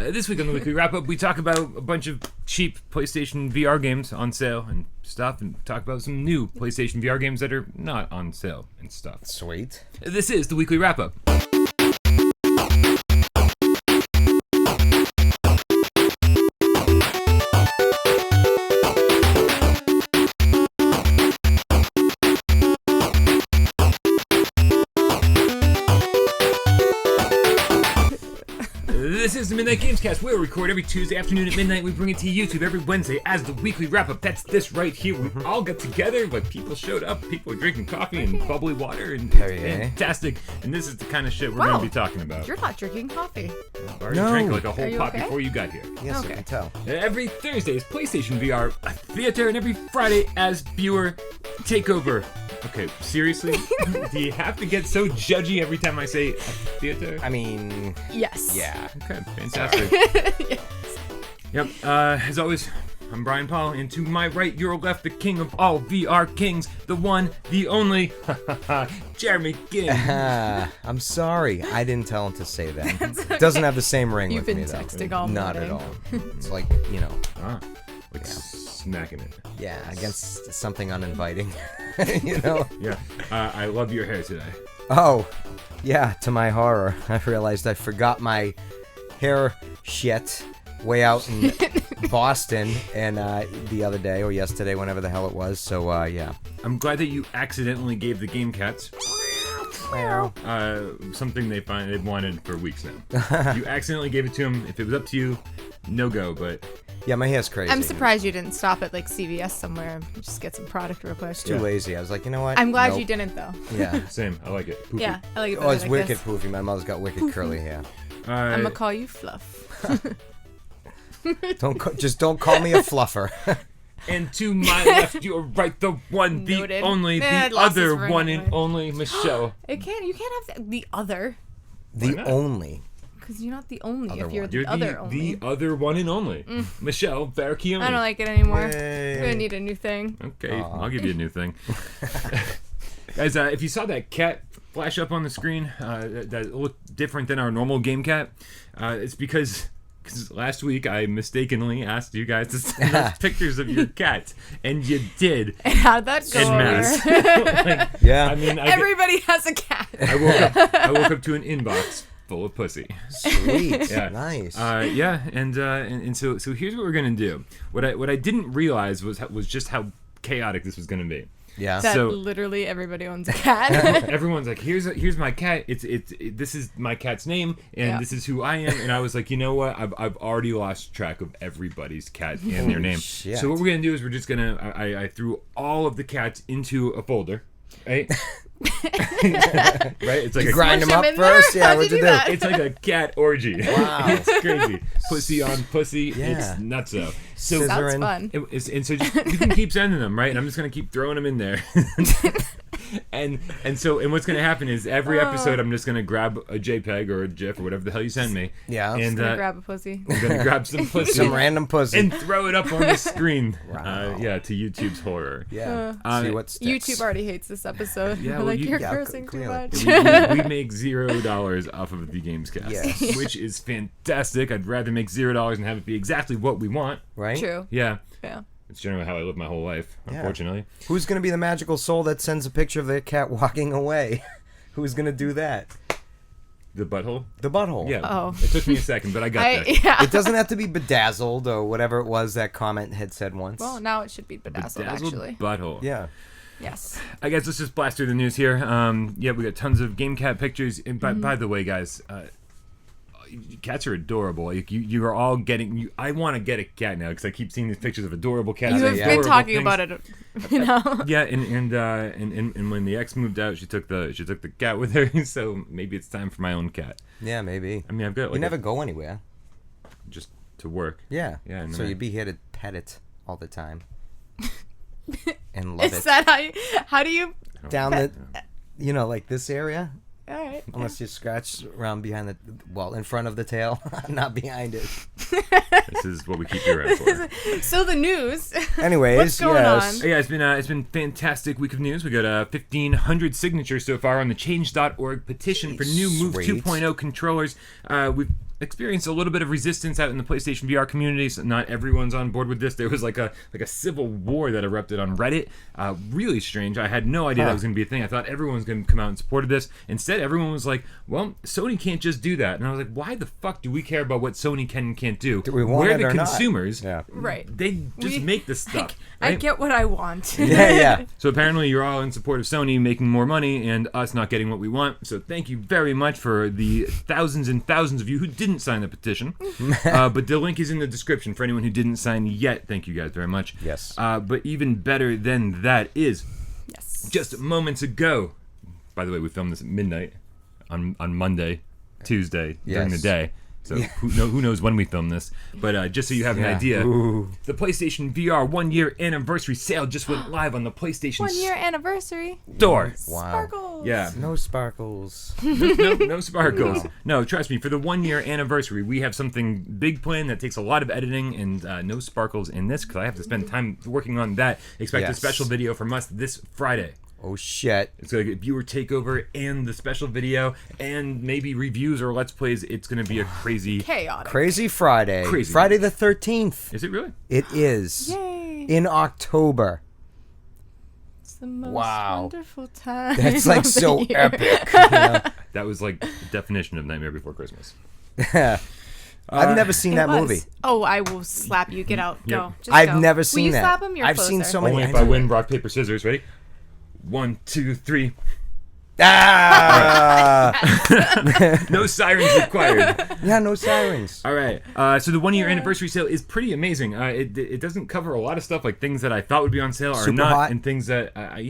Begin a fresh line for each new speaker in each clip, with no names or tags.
This week on the Weekly Wrap-Up, we talk about a bunch of cheap PlayStation VR games on sale and stuff, and talk about some new PlayStation VR games that are not on sale and stuff.
Sweet.
This is the Weekly Wrap-Up. This is the Midnight Gamescast. We'll record every Tuesday afternoon at midnight. We bring it to YouTube every Wednesday as the weekly wrap-up. That's this right here. We all got together, but people showed up. People were drinking coffee and bubbly water, and fantastic. And this is the kind of shit we're going to be talking about.
You're not drinking coffee.
I already drank like a whole pot before you got here.
Yes, I can tell.
Every Thursday is PlayStation VR Theater, and every Friday as Viewer Takeover. Okay, seriously? Do you have to get so judgy every time I say theater?
I mean...
Yes.
Yeah.
Okay, fantastic.
Yes.
Yep, as always, I'm Brian Paul, and to my right, your left, the king of all VR kings, the one, the only, Jeremy King.
I'm sorry, I didn't tell him to say that. Okay. Doesn't have the same ring
You've
with me,
been
though.
texting all
Not
morning.
at all. It's like, you know.
Smacking it.
Yeah, against something uninviting, you know?
Yeah, I love your hair today.
Oh, yeah, to my horror, I realized I forgot my hair shit way out in Boston and the other day, or yesterday, whenever the hell it was, so yeah.
I'm glad that you accidentally gave the game cats something they've wanted for weeks now. You accidentally gave it to them. If it was up to you, no go, but...
Yeah, my hair's crazy.
I'm surprised you didn't stop at like CVS somewhere and just get some product real quick.
Too lazy. I was like, you know what?
I'm glad you didn't though.
Yeah.
Same. I like it. Poofy.
Yeah, I like it.
Oh, it's
like
wicked
this.
poofy. My mother's got wicked curly hair.
I'm gonna call you Fluff.
Just don't call me a fluffer.
And to my left, you're right, the one, the
Noted.
only, the other one and only, Michelle.
You can't have the other.
The only.
Because you're not the only
Other
if you're
one.
the other only.
The other one and only. Michelle Baracchione.
I don't like it anymore.
Yay.
We're gonna need a new thing.
Okay, I'll give you a new thing. Guys, if you saw that cat flash up on the screen that looked different than our normal game cat, it's because last week I mistakenly asked you guys to send us pictures of your cats, and you did.
And how'd that go?
En masse. Like,
Yeah.
I mean,
Everybody has a cat.
I woke up to an inbox full of pussy.
Sweet.
Yeah.
Nice.
Yeah, and so here's what we're gonna do. What I didn't realize was just how chaotic this was gonna be.
Yeah.
That
So-
literally everybody owns a cat.
Everyone's like, here's my cat. This is my cat's name, and this is who I am. And I was like, you know what? I've already lost track of everybody's cat and their name.
Shit.
So what we're gonna do is we're just gonna I threw all of the cats into a folder, right? Right? It's like
You
a
grind them
Smush
up
'em in there?
first? Yeah,
How'd
what'd
you
you
do
do?
that?
It's like a cat orgy.
Wow.
It's crazy. Pussy on pussy.
Yeah.
It's nutso. So
Sounds
Scissoring.
fun.
and so just, you can keep sending them, right? And I'm just gonna keep throwing them in there. and what's gonna happen is every episode I'm just gonna grab a JPEG or a GIF or whatever the hell you send me.
Yeah.
And
Gonna grab a pussy.
I'm gonna grab some pussy
Some random pussy.
and throw it up on the screen.
Wow.
Yeah, to YouTube's horror.
Yeah. See what sticks.
YouTube already hates this episode.
Yeah,
They're
well,
like,
you-
you're
yeah,
cursing too
clearly.
much.
We make $0 off of the Gamescast,
Yes.
which is fantastic. I'd rather make $0 and have it be exactly what we want.
Right?
True.
Yeah.
Yeah.
It's generally how I live my whole life, unfortunately.
Who's going to be the magical soul that sends a picture of their cat walking away? Who's going to do that?
The butthole?
The butthole.
Yeah.
Oh.
It took me a second, but I got there.
Yeah.
It doesn't have to be bedazzled or whatever it was that comment had said once.
Well, now it should be bedazzled, actually.
butthole.
Yeah.
Yes.
I guess let's just blast through the news here. Yeah, we got tons of game cat pictures. And by the way, guys, cats are adorable. Like, you are all getting. I want to get a cat now because I keep seeing these pictures of adorable cats.
You have
adorable
been talking
things.
about it, you know.
Yeah, and when the ex moved out, she took the cat with her. So maybe it's time for my own cat.
Yeah, maybe.
I mean, I've got like
You never go anywhere.
just to work.
Yeah.
Yeah. And
So
then
you'd be here to pet it all the time. And love
Is
it.
that how do you?
Down the, like this area?
All right.
Unless you scratch around behind in front of the tail, not behind it.
This is what we keep you around for.
So the news.
Anyways,
What's going
yes.
on?
Yeah, it's been fantastic week of news. We got 1,500 signatures so far on the Change.org petition for new Move
Sweet.
2.0 controllers. We've experienced a little bit of resistance out in the PlayStation VR community. So not everyone's on board with this. There was like a civil war that erupted on Reddit. Really strange. I had no idea that was going to be a thing. I thought everyone was going to come out and support this. Instead, everyone was like, well, Sony can't just do that. And I was like, why the fuck do we care about what Sony can and can't do?
Do we want
We're
it
the
or not?
consumers.
Yeah.
Right.
They just make this stuff.
I
right?
get what I want.
Yeah.
So apparently you're all in support of Sony making more money and us not getting what we want. So thank you very much for the thousands and thousands of you who didn't sign the petition. But the link is in the description for anyone who didn't sign yet. Thank you guys very much.
Yes.
But even better than that is
Yes.
just moments ago. By the way, we filmed this at midnight on Monday, Tuesday, during the
Yes.
day. So who knows when we film this. But just so you have an idea, the PlayStation VR 1-year anniversary sale just went live on the PlayStation
1 year anniversary.
Store.
Wow.
Sparkles.
Yeah.
No sparkles.
No sparkles. No, trust me. For the 1-year anniversary, we have something big planned that takes a lot of editing, and no sparkles in this because I have to spend time working on that. Expect a
Yes.
special video from us this Friday.
Oh shit.
It's going to get viewer takeover and the special video and maybe reviews or let's plays. It's going to be a crazy.
Chaotic.
Crazy Friday.
Crazy.
Friday the 13th.
Is it really?
It is.
Yay.
In October.
It's the most
Wow.
wonderful time.
That's like
of the
so
year.
epic. You know?
That was like the definition of Nightmare Before Christmas.
I've never seen
It
that
was.
movie.
Oh, I will slap you. Get out.
Yep.
Go. Just
I've
go.
never seen
Will you
that.
slap him? You're
I've
closer.
seen so many.
Only if I win rock, paper, scissors. Ready? 1, 2, 3.
Ah!
No sirens required.
Yeah, no sirens.
All right. So the 1-year anniversary sale is pretty amazing. It doesn't cover a lot of stuff like things that I thought would be on sale are
Super
not,
hot.
and things that I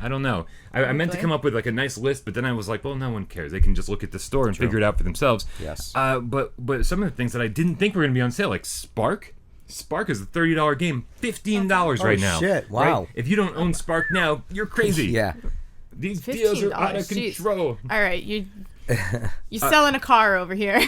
don't know. I meant to
Okay.
come up with like a nice list, but then I was like, well, no one cares. They can just look at the store and figure it out for themselves.
Yes.
But some of the things that I didn't think were going to be on sale, like Spark. Spark is a $30 game, $15 right now.
shit,
right?
wow.
If you don't own Spark now, you're crazy.
Yeah.
These deals are out of
$15, jeez.
control.
All right, you selling a car over here.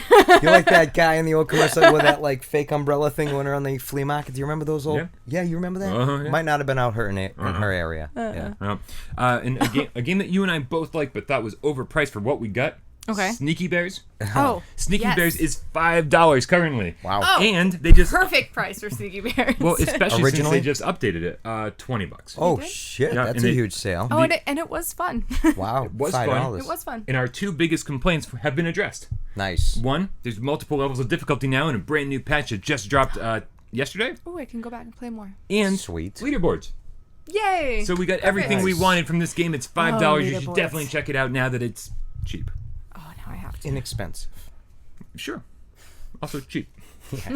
You're like that guy in the old commercial with that like fake umbrella thing when they're on the flea market. Do you remember those old?
Yeah.
Yeah, you remember that?
Yeah.
Might not have been out her in her area. Yeah.
And a game that you and I both liked but thought was overpriced for what we got.
Okay.
Sneaky Bears.
Oh,
Sneaky
yes.
Bears is $5 currently.
Wow.
Oh.
And they just
Perfect price for Sneaky Bears.
well, especially since
Originally?
they just updated it. $20.
Oh
did?
shit,
Yeah,
that's
and
a
they-
huge sale.
oh, and it was fun.
Wow.
It was
$5.
fun.
It was fun.
And our two biggest complaints have been addressed.
Nice.
One, there's multiple levels of difficulty now, and a brand new patch that just dropped yesterday.
Oh, I can go back and play more.
And
Sweet.
leaderboards.
Yay!
So we got everything we
Nice.
wanted from this game. It's $5. You should
leaderboards.
definitely check it out now that it's cheap.
Oh, now I have to.
Inexpensive.
Sure. Also cheap.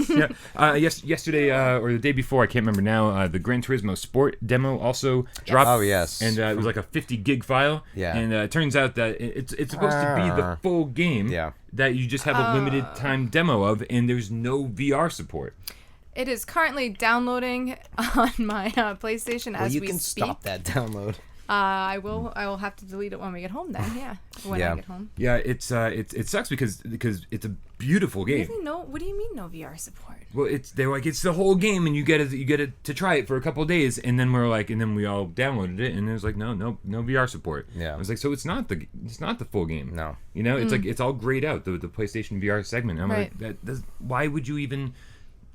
Yeah. Yesterday or the day before, I can't remember now. The Gran Turismo Sport demo also dropped.
Oh yes.
And it was like a 50 gig file.
Yeah.
And it turns out that it's supposed to be the full game.
Yeah.
That you just have a limited time demo of, and there's no VR support.
It is currently downloading on my PlayStation
well,
as
you
we
can
speak.
stop that download.
I will have to delete it when we get home. Then, yeah, when
Yeah.
I get home.
Yeah, it sucks because it's a beautiful game.
Really? No. What do you mean no VR support?
Well, they're like it's the whole game, and you get it to try it for a couple of days, and then we all downloaded it, and it was like no VR support.
Yeah.
I was like, so it's not the full game.
No.
You know, it's like it's all grayed out the PlayStation VR segment. I'm
Right.
like why would you even?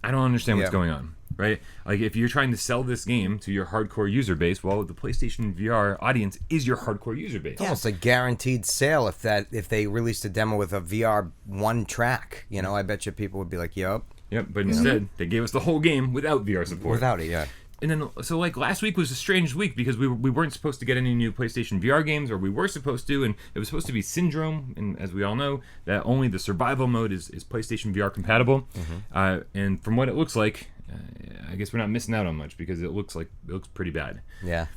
I don't understand what's
Yeah.
going on. Right? Like if you're trying to sell this game to your hardcore user base, well, the PlayStation VR audience is your hardcore user base.
It's almost a guaranteed sale if they released a demo with a VR one track. You know, I bet you people would be like, "Yup."
Yep. But instead, they gave us the whole game without VR support.
Without it, yeah.
And then, so like last week was a strange week because we weren't supposed to get any new PlayStation VR games, or we were supposed to, and it was supposed to be Syndrome, and as we all know, that only the survival mode is PlayStation VR compatible. And from what it looks like, I guess we're not missing out on much because it looks pretty bad.
Yeah.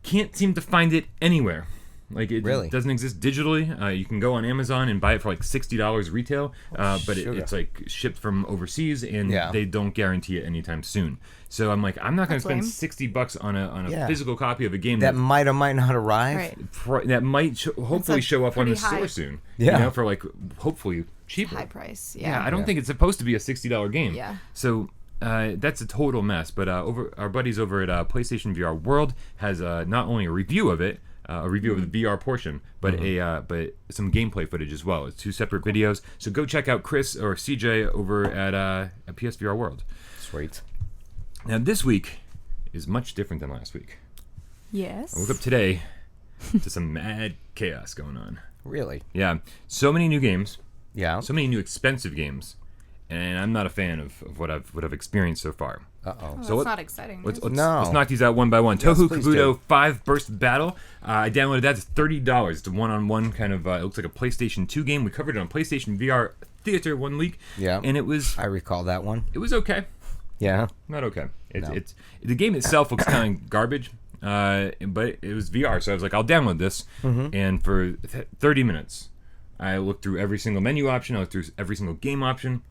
Can't seem to find it anywhere. Like it
Really?
doesn't exist digitally. You can go on Amazon and buy it for like $60 retail, but
sugar.
it's like shipped from overseas, and
Yeah.
they don't guarantee it anytime soon. So I'm like, I'm not going to spend
That's
$60 on a
Yeah.
physical copy of a game
That might or might not arrive.
Right.
that might hopefully
like
show up on the
pretty high.
store soon.
Yeah.
You know, for like hopefully cheaper.
High price.
Yeah,
Yeah.
I don't think it's supposed to be a $60 game.
Yeah.
So that's a total mess. But over our buddies over at PlayStation VR World has not only a review of it, a review of the VR portion, but but some gameplay footage as well. It's 2 separate videos. So go check out Chris or CJ over at PSVR World.
Sweet.
Now this week is much different than last week.
Yes.
I woke up today to some mad chaos going on.
Really?
Yeah, so many new games,
Yeah.
so many new expensive games, and I'm not a fan of what I've experienced so far.
Uh-oh.
Oh, that's
So
not exciting.
Let's
No.
knock these out one by one.
Yes,
Tohu
please
Kabuto
do.
5 Burst Battle. I downloaded that. It's $30. It's a one-on-one kind of. It looks like a PlayStation 2 game. We covered it on PlayStation VR Theater one week.
Yeah.
And it was
I recall that one.
okay.
Yeah.
Not okay.
No.
It's the game itself looks kind of garbage. But it was VR, so I was like, I'll download this. And for 30 minutes, I looked through every single menu option. I looked through every single game option.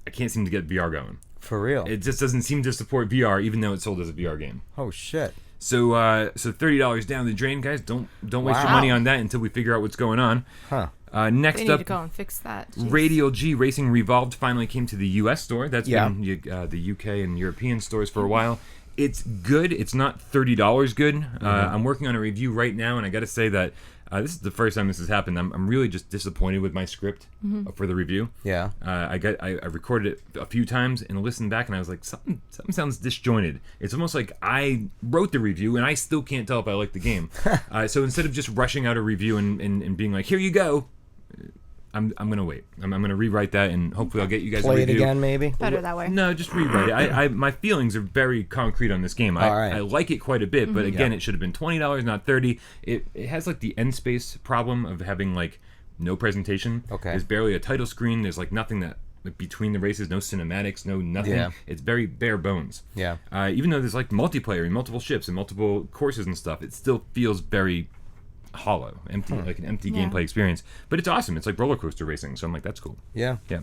I can't seem to get VR going.
For real?
It just doesn't seem to support VR, even though it's sold as a VR game.
Oh, shit.
So $30 down the drain, guys. Don't waste your
Wow.
money on that until we figure out what's going on.
Huh.
Next
They need
up,
to go and fix that. Jeez.
RadialG Racing Revolved finally came to the U.S. store. That's
Yeah.
been the U.K. and European stores for a while. It's good. It's not $30 good. I'm working on a review right now, and I got to say that this is the first time this has happened. I'm really just disappointed with my script for the review.
Yeah.
I recorded it a few times and listened back, and I was like, something sounds disjointed. It's almost like I wrote the review, and I still can't tell if I like the game. So instead of just rushing out a review and being like, here you go, I'm gonna wait. I'm gonna rewrite that, and hopefully I'll get you guys
Play
a
it
review.
again, maybe?
Better that way.
No, just rewrite it. My feelings are very concrete on this game.
All right.
I like it quite a bit, but again,
Yeah.
it should have been $20, not $30. It has like the end space problem of having like no presentation.
Okay.
There's barely a title screen. There's like nothing that like, between the races, no cinematics, no nothing.
Yeah.
It's very bare bones.
Yeah.
Even though there's like multiplayer and multiple ships and multiple courses and stuff, it still feels very hollow, empty, like an empty
Yeah.
gameplay experience. But it's awesome. It's like roller coaster racing, so I'm like, that's cool.
Yeah.
Yeah.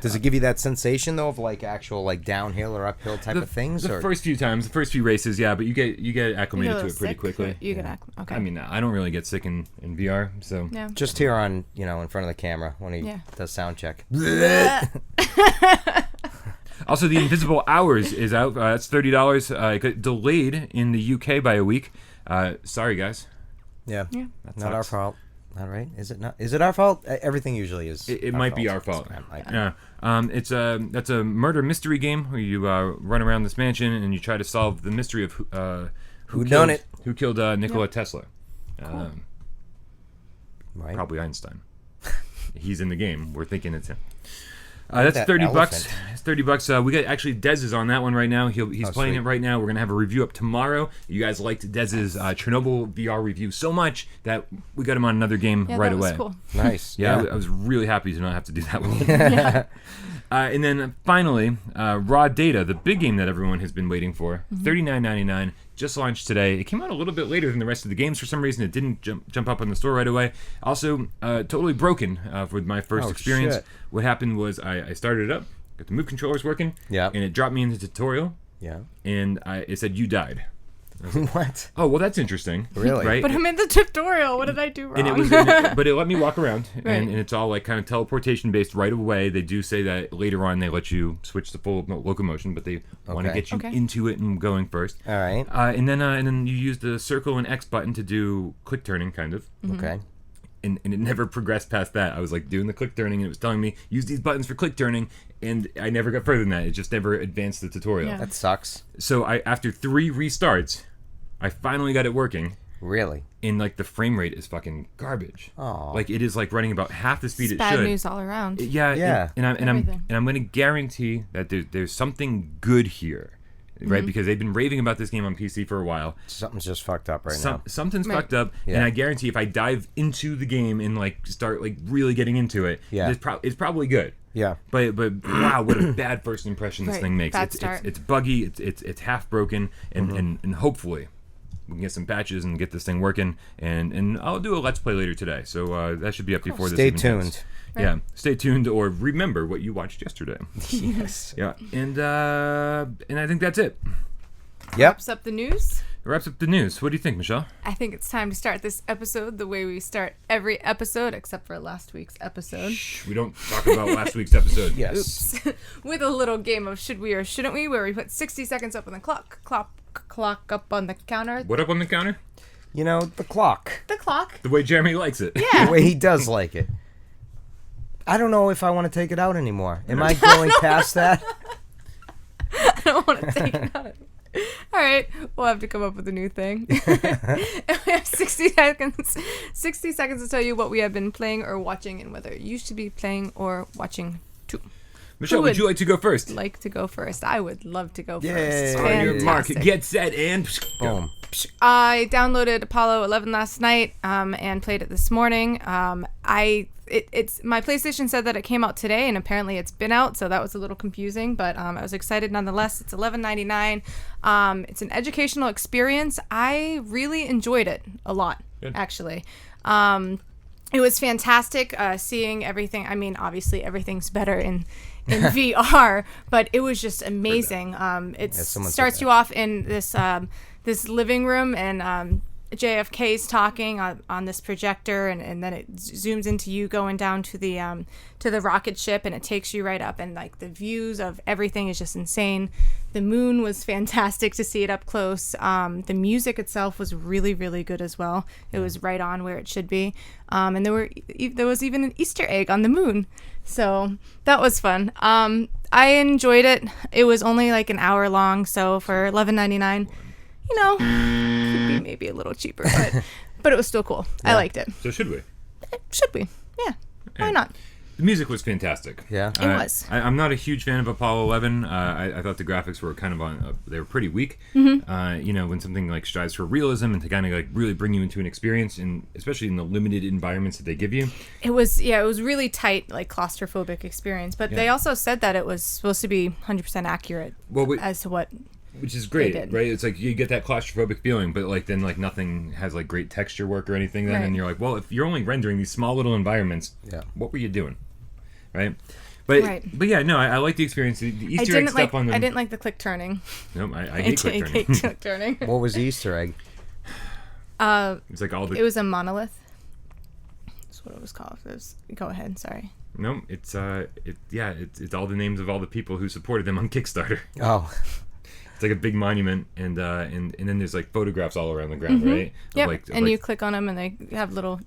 Does it give you that sensation, though, of like actual like downhill or uphill type of things?
The
or?
first few times, the first few races, yeah, but you get acclimated to it pretty quickly.
You get okay.
I mean, I don't really get sick in VR, so
yeah.
Just here on, in front of the camera when he
Yeah.
does sound check.
Also, The Invisible Hours is out. That's $30. It got delayed in the UK by a week. Sorry, guys.
Yeah.
Yeah.
Not our
sucks.
fault. All right. Is it not? Is it our fault? Everything usually is.
It might be our fault.
So it might be.
Yeah. That's a murder mystery game where you run around this mansion and you try to solve the mystery of who
done it?
Who killed Nikola Tesla?
Right.
Probably Einstein. He's in the game. We're thinking it's him. That's
that
$30.
elephant.
It's $30. We got actually Dez is on that one right now. He's playing
sweet.
it right now. We're gonna have a review up tomorrow. You guys liked Dez's Chernobyl VR review so much that we got him on another game
Yeah,
right
that was
away.
cool.
Nice.
Yeah,
Yeah.
I was really happy to not have to do that one. And then finally, Raw Data, the big game that everyone has been waiting for, $39.99, just launched today. It came out a little bit later than the rest of the games. For some reason, it didn't jump up on the store right away. Also, totally broken with my first
Oh,
experience.
shit.
What happened was I started it up, got the move controllers working,
Yeah.
and it dropped me into the tutorial,
Yeah.
and it said, you died.
What?
Oh, well, that's interesting.
Really?
Right?
But I'm in the tutorial. What did I do wrong?
And it was, but it let me walk around,
Right.
and it's all like kind of teleportation based right away. They do say that later on they let you switch to full locomotion, but they want to
Okay.
get you
Okay.
into it and going first.
All right.
And then you use the circle and X button to do click turning, kind of.
Okay.
And it never progressed past that. I was like doing the click turning, and it was telling me use these buttons for click turning, and I never got further than that. It just never advanced the tutorial.
Yeah.
That sucks.
So after 3 restarts, I finally got it working.
Really.
And like the frame rate is fucking garbage.
Aw.
Like it is like running about half the speed
It's
it
bad
should.
news all around.
Yeah,
Yeah.
And I'm
Everything.
going to guarantee that there's something good here, right? Because they've been raving about this game on PC for a while.
Something's just fucked up right now.
Something's
Right.
fucked up,
Yeah.
and I guarantee if I dive into the game and like start like really getting into it,
Yeah.
it's probably good.
Yeah.
But wow, what a bad first impression this
Right.
thing makes.
Bad
It's
start.
it's buggy. It's half broken, and hopefully we can get some patches and get this thing working. And I'll do a let's play later today, so that should be up before this.
Stay
even hits.
tuned.
Yeah, stay tuned or remember what you watched yesterday.
Yes.
Yeah, and I think that's it.
Yep.
Wraps up the news.
It wraps up the news. What do you think, Michelle?
I think it's time to start this episode the way we start every episode, except for last week's episode.
Shh, we don't talk about last week's episode.
Yes.
Oops. With a little game of should we or shouldn't we, where we put 60 seconds up on the clock up on the counter.
What up on the counter?
the clock.
The clock.
The way Jeremy likes it.
Yeah.
The way he does like it. I don't know if I want to take it out anymore. Am I going past that?
I don't want to take it out. All right, we'll have to come up with a new thing. And we have 60 seconds. 60 seconds to tell you what we have been playing or watching, and whether you should be playing or watching too.
Michelle, would you like to go first?
Like to go first? I would love to go
Yay.
first.
On your mark,
Fantastic.
get set, and
Boom.
I downloaded Apollo 11 last night and played it this morning. It's my PlayStation said that it came out today, and apparently it's been out, so that was a little confusing. But I was excited nonetheless. It's $11.99. It's an educational experience. I really enjoyed it a lot, actually. It was fantastic seeing everything. I mean, obviously everything's better in VR, but it was just amazing. It starts you off in this living room, and JFK's talking on this projector, and then it zooms into you going down to the rocket ship, and it takes you right up, and like the views of everything is just insane. The moon was fantastic to see it up close. The music itself was really, really good as well. It was right on where it should be. And there was even an Easter egg on the moon. So that was fun. I enjoyed it. It was only like an hour long, so for $11.99, could be maybe a little cheaper, but it was still cool. Yeah. I liked it.
So should we?
Should we? Yeah. Why not?
The music was fantastic.
Yeah.
It was.
I'm not a huge fan of Apollo 11. I thought the graphics were kind of they were pretty weak. Mm-hmm. When something like strives for realism and to kind of like really bring you into an experience, and especially in the limited environments that they give you.
It was really tight, like claustrophobic experience. But they also said that it was supposed to be 100% accurate as to what.
Which is great, right? It's like you get that claustrophobic feeling, but like then like nothing has like great texture work or anything. Then and you're like, well, if you're only rendering these small little environments, what were you doing, right? But yeah, no, I like the experience. The Easter egg stuff on them.
I didn't like the click turning.
Nope, I hate click turning.
Click turning.
What was the Easter egg?
It's like all the.
It was a monolith. That's what it was called. Go ahead. Sorry.
No, it's it's all the names of all the people who supported them on Kickstarter.
Oh.
It's like a big monument, and then there's like photographs all around the ground, right?
Yeah. And you click on them, and they have little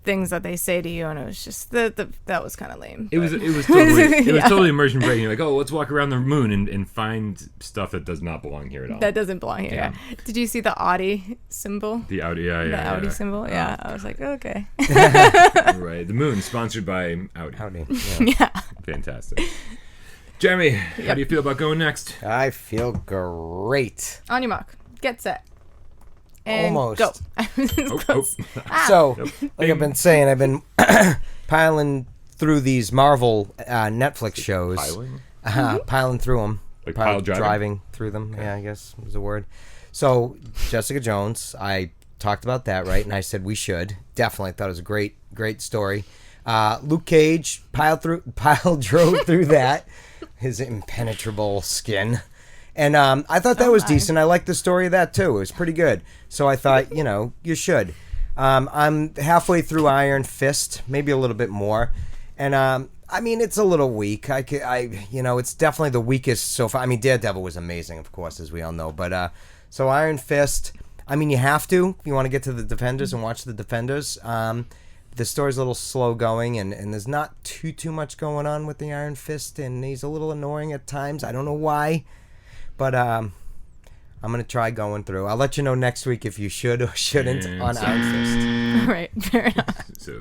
things that they say to you, and it was just that was kind of lame. It was
totally immersion breaking. Like, oh, let's walk around the moon and find stuff that does not belong here at all.
That doesn't belong here. Yeah. Did you see the Audi symbol?
The Audi,
The Audi symbol. Yeah, I was like, okay.
Right. The moon sponsored by Audi.
Audi.
Yeah.
Fantastic. Jeremy, how do you feel about going next?
I feel great.
On your mark, get set, and
almost
go.
So, like I've been saying, I've been piling through these Marvel Netflix shows. Piling through them.
Like pile
driving through them. Okay. Yeah, I guess is the word. So, Jessica Jones, I talked about that, right? And I said we should. Definitely thought it was a great story. Luke Cage drove through that. His impenetrable skin. And I thought that was decent. I liked the story of that, too. It was pretty good. So I thought, you should. I'm halfway through Iron Fist, maybe a little bit more. And, I mean, it's a little weak. It's definitely the weakest so far. I mean, Daredevil was amazing, of course, as we all know. But, so Iron Fist, I mean, you have to if you want to get to the Defenders and watch the Defenders. The story's a little slow going, and there's not too much going on with the Iron Fist, and he's a little annoying at times. I don't know why, but I'm going to try going through. I'll let you know next week if you should or shouldn't on Iron Fist.
Right, fair enough.
So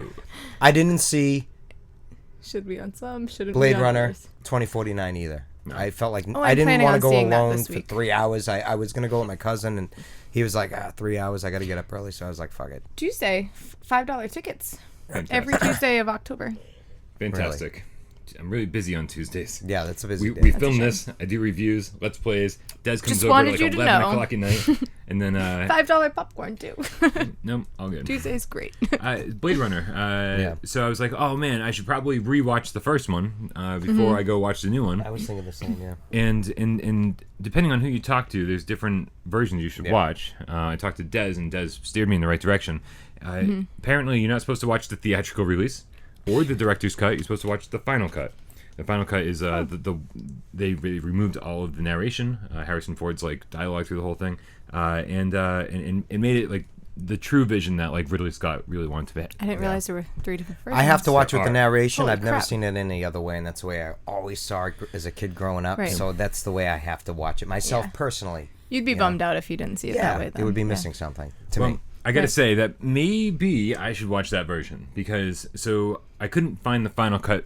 I didn't see
should be on some, shouldn't
Blade
be on
Runner
others.
2049 either. No. I felt like
I
didn't want to go alone for
week.
3 hours. I was going to go with my cousin, and he was like, 3 hours, I got to get up early, so I was like, fuck it.
Tuesday, $5 tickets.
Fantastic.
Every Tuesday of October.
Fantastic.
Really?
I'm really busy on Tuesdays.
Yeah, that's a busy day.
We film this. I do reviews, let's plays. Des comes
Just
over
wanted
like
you to
11
know.
o'clock at night. And then...
$5 popcorn, too.
No, all good.
Tuesday's great.
Blade Runner. So I was like, oh, man, I should probably rewatch the first one before I go watch the new one.
I was thinking the same, yeah.
And depending on who you talk to, there's different versions you should watch. I talked to Des, and Des steered me in the right direction. Apparently, you're not supposed to watch the theatrical release or the director's cut. You're supposed to watch the final cut. The final cut is they removed all of the narration, Harrison Ford's like dialogue through the whole thing, and made it like the true vision that like Ridley Scott really wanted to be.
I didn't realize there were 3 different versions.
I have to watch with the narration.
Holy
I've never
crap.
seen it any other way, and that's the way I always saw it as a kid growing up.
Right.
So that's the way I have to watch it myself
Yeah.
personally.
You'd be bummed out if you didn't see it that way. Then.
it would be
Yeah.
missing something to
Well,
me.
I gotta
Right.
say that maybe I should watch that version because I couldn't find the final cut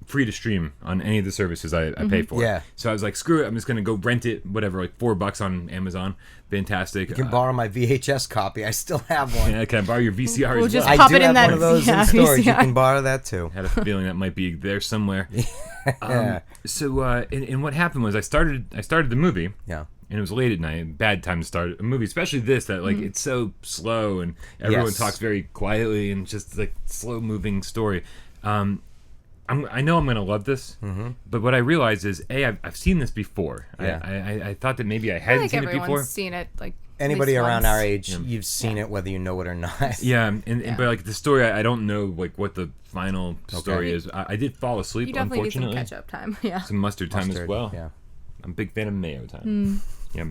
free to stream on any of the services I pay for.
Yeah.
So I was like, screw it, I'm just gonna go rent it, whatever, like $4 on Amazon. Fantastic.
You can borrow my VHS copy. I still have one.
Yeah, can I borrow your VCR
We'll
as
just
well?
I
pop
do
it in
have
that
one of those in
yeah,
storage. You
VCR.
can borrow that too.
Had a feeling that might be there somewhere.
Yeah.
And what happened was I started the movie.
Yeah.
And it was late at night. Bad time to start a movie, especially this that like it's so slow and everyone
Yes.
talks very quietly and just like slow moving story. I know I'm gonna love this, but what I realized is I've seen this before.
Yeah.
I thought that maybe I
I
hadn't
think
seen it
everyone's
before.
seen it. Like at
Anybody
least
around
once.
our age, you've seen it whether you know it or not.
Yeah, and but like the story, I don't know like what the final story is. I did fall asleep,
You definitely need some
unfortunately.
catch up time. Yeah.
Some mustard time as
Mustard,
well.
Yeah.
I'm a big fan of mayo time.
Hmm.
Yeah.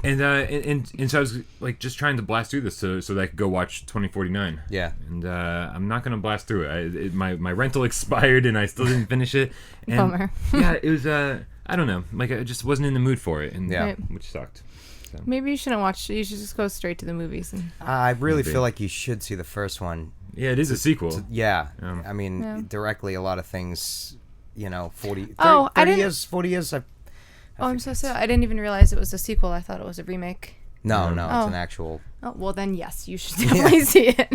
And so I was like just trying to blast through this so that I could go watch 2049.
Yeah.
And I'm not gonna blast through it. My rental expired and I still didn't finish it. And
Bummer.
yeah, it was I don't know, like I just wasn't in the mood for it, and
Yeah.
Right.
which sucked. So.
Maybe you shouldn't watch. You should just go straight to the movies. And
I really
Maybe.
feel like you should see the first one.
Yeah, it is a sequel.
Yeah.
Yeah.
I mean,
Yeah.
directly a lot of things, 30,
Oh, I
30
didn't-
years, 40 years.
I'm so sorry. I didn't even realize it was a sequel. I thought it was a remake.
No, it's
Oh.
an actual.
Oh well, then yes, you should definitely see it.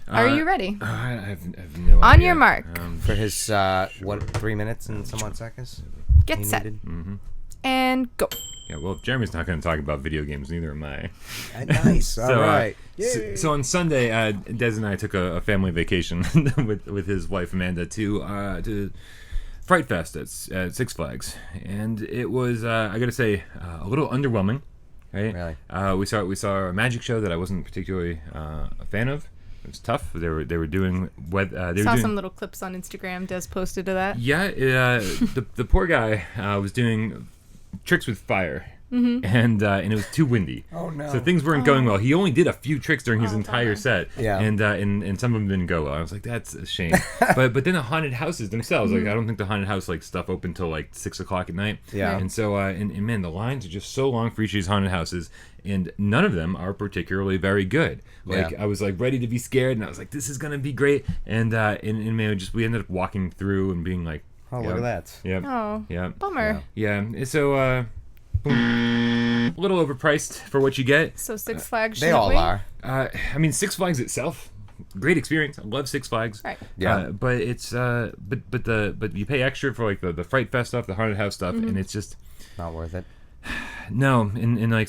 Are you ready?
I have no idea.
On your mark.
For his, 3 minutes and some odd seconds?
Get
he
set
needed?
and go.
Yeah, well, if Jeremy's not going to talk about video games, neither am I.
Nice. All right.
So on Sunday, Des and I took a family vacation with his wife Amanda to Fright Fest at Six Flags, and it was I got to say a little underwhelming. Right?
Really?
We saw a magic show that I wasn't particularly a fan of. It was tough. They were doing
Saw some little clips on Instagram. Des posted to that.
Yeah, the poor guy was doing tricks with fire, and it was too windy.
Oh, no.
So things weren't going well. He only did a few tricks during his entire
bummer.
set,
Yeah.
and some of them didn't go well. I was like, that's a shame. but then the haunted houses themselves, like I don't think the haunted house like stuff open till like 6 o'clock at night.
Yeah.
And so and man, the lines are just so long for each of these haunted houses. And none of them are particularly very good. Like
Yeah.
I was like ready to be scared, and I was like, "This is gonna be great." And man, we ended up walking through and being like,
Oh, look at that.
Yep.
Oh,
Yeah.
bummer.
Yeah. So a little overpriced for what you get.
So Six Flags.
They
shouldn't
all
wait?
are.
I mean, Six Flags itself, great experience. I love Six Flags.
Right.
Yeah.
But it's but you pay extra for like the Fright Fest stuff, the haunted house stuff, and it's just.
Not worth it.
No, and like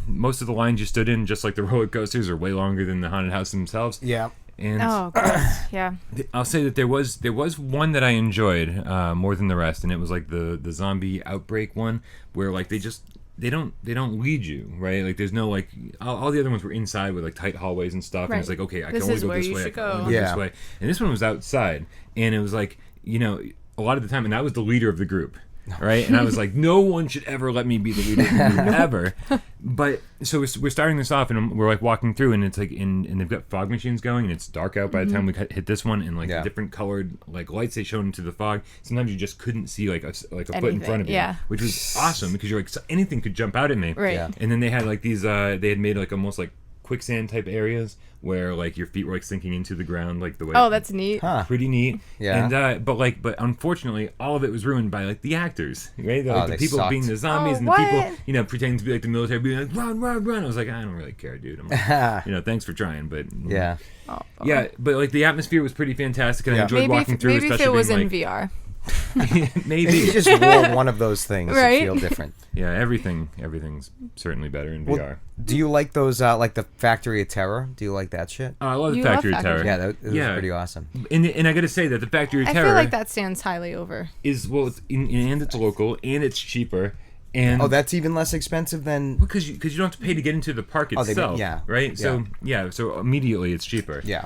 most of the lines you stood in, just like the roller coasters, are way longer than the haunted house themselves.
Yeah.
And
Oh, gross. Yeah.
I'll say that there was one that I enjoyed more than the rest, and it was like the zombie outbreak one, where like they don't lead you, right? Like there's no like all the other ones were inside with like tight hallways and stuff, and it's
Right.
like okay, I
This
can only
is
go
where
this
you
way, I
should
can only
go.
go
Yeah.
this way, and this one was outside, and it was like a lot of the time, and that was the leader of the group. Right, and I was like, no one should ever let me be the leader of the group ever. But so we're starting this off, and we're like walking through, and it's like, and they've got fog machines going, and it's dark out by the time we hit this one, and like
Yeah.
the different colored like lights they showed into the fog. Sometimes you just couldn't see like a foot in
Anything,
front of you,
yeah.
which was awesome because you're like anything could jump out at me.
Right.
Yeah.
And then they had like these, they had made like almost like quicksand type areas where like your feet were like sinking into the ground, like the way.
Oh, that's neat.
Huh.
Pretty neat.
Yeah.
And but unfortunately, all of it was ruined by like the actors, right?
Oh,
Like, the
they
people
sucked.
being the zombies
Oh,
and the people,
what?
pretending to be like the military, being like run, run, run. I was like, I don't really care, dude. I'm like, thanks for trying, but
Yeah.
Oh, bummer.
yeah. But like the atmosphere was pretty fantastic, and I
Yeah.
enjoyed walking through.
Maybe if
especially
it was
being,
in
like,
VR.
maybe.
If you just wore one of those things,
Right?
it'd feel different.
Yeah, everything's certainly better in VR.
Do you like those, like the Factory of Terror? Do you like that shit?
I love the
You love
Factory of
Factory.
Terror.
Yeah, that was pretty awesome.
And I got to say that the Factory of
I
Terror
feel like that stands highly over.
is and it's local and it's cheaper. And
Oh, that's even less expensive than.
because you don't have to pay to get into the park
Oh, they
itself,
do, yeah.
right? So immediately it's cheaper.
Yeah.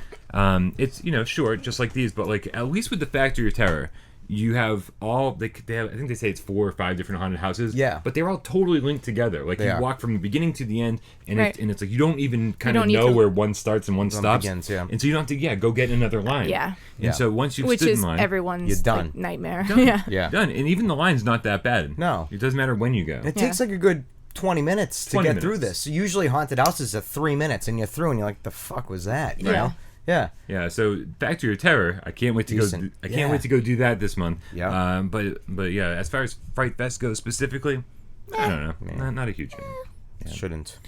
It's sure, just like these, but like at least with the Factory of Terror, you have all they have, I think they say it's 4 or 5 different haunted houses.
Yeah.
But they're all totally linked together. Like you walk from the beginning to the end, and it's like you don't even kind of know where one starts and one stops.
Begins,
And so you don't have to go get another line.
Yeah.
And so once you've
Which
stood
is
in line,
everyone's
you're done.
like, nightmare.
done.
Yeah.
Done. And even the line's not that bad.
No.
It doesn't matter when you go.
It takes like a good 20 minutes to
20
get through
minutes.
this. Usually haunted houses are 3 minutes and you're through and you're like, the fuck was that? You know? Yeah.
Yeah, so back to your terror. I can't wait to
Decent.
go. I can't wait to go do that this month.
Yeah.
But yeah, as far as Fright Fest goes specifically, I don't know. Not a huge fan.
Shouldn't.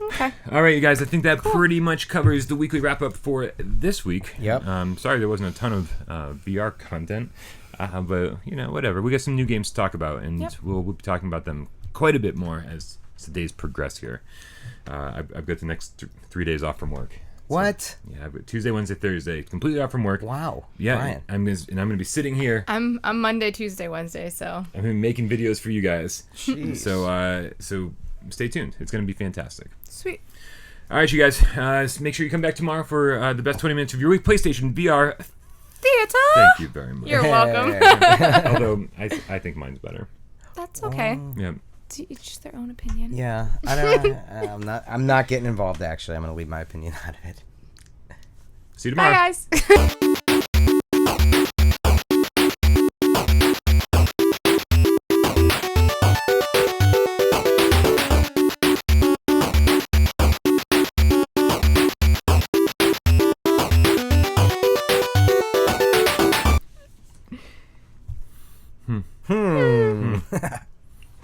Okay.
All right, you guys. I think that pretty much covers the weekly wrap up for this week.
Yep.
Sorry there wasn't a ton of VR content, but whatever. We got some new games to talk about, and we'll be talking about them quite a bit more as the days progress here. I've got the next 3 days off from work.
What?
So, yeah, I've got Tuesday, Wednesday, Thursday, completely off from work.
Wow.
Yeah,
Brian.
I'm gonna be sitting here.
I'm Monday, Tuesday, Wednesday, so
I'm gonna be making videos for you guys.
Jeez.
So stay tuned. It's gonna be fantastic.
sweet.
All right, you guys. Make sure you come back tomorrow for the best 20 minutes of your week. PlayStation VR.
Theater.
Thank you very much.
You're welcome.
Although I think mine's better.
That's okay.
Yeah.
To each their own opinion.
Yeah. I don't I'm not getting involved, actually. I'm going to leave my opinion out of it.
See you tomorrow.
Bye, guys.